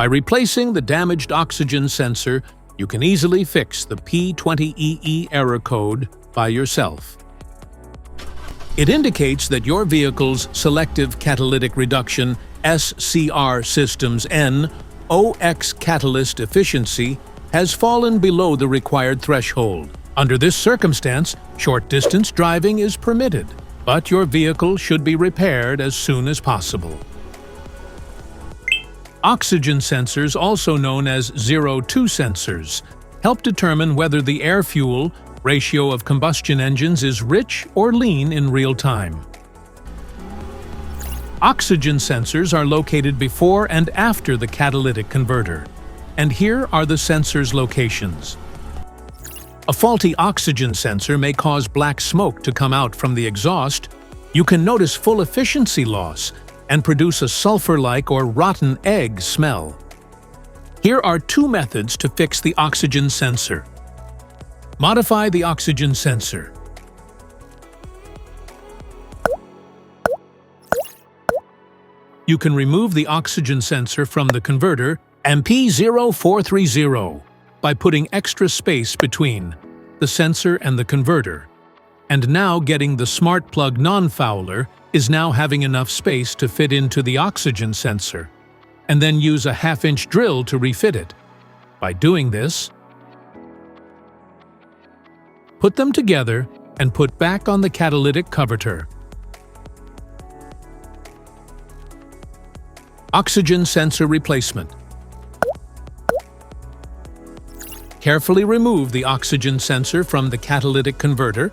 By replacing the damaged oxygen sensor, you can easily fix the P20EE error code by yourself. It indicates that your vehicle's selective catalytic reduction SCR system's NOx catalyst efficiency has fallen below the required threshold. Under this circumstance, short-distance driving is permitted, but your vehicle should be repaired as soon as possible. Oxygen sensors, also known as 0-2 sensors, help determine whether the air-fuel ratio of combustion engines is rich or lean in real time. Oxygen sensors are located before and after the catalytic converter, and here are the sensors' locations. A faulty oxygen sensor may cause black smoke to come out from the exhaust. You can notice full efficiency loss and produce a sulfur-like or rotten egg smell. Here are two methods to fix the oxygen sensor. Modify the oxygen sensor. You can remove the oxygen sensor from the converter MP0430 by putting extra space between the sensor and the converter. And now getting the smart plug non-fouler is now having enough space to fit into the oxygen sensor, and then use a 1/2-inch drill to refit it. By doing this, put them together and put back on the catalytic converter. Oxygen sensor replacement. Carefully remove the oxygen sensor from the catalytic converter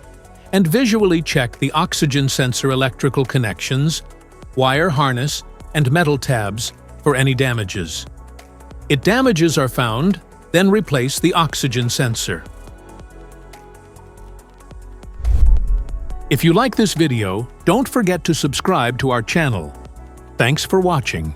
and visually check the oxygen sensor electrical connections, wire harness, and metal tabs for any damages. If damages are found, then replace the oxygen sensor. If you like this video, don't forget to subscribe to our channel. Thanks for watching.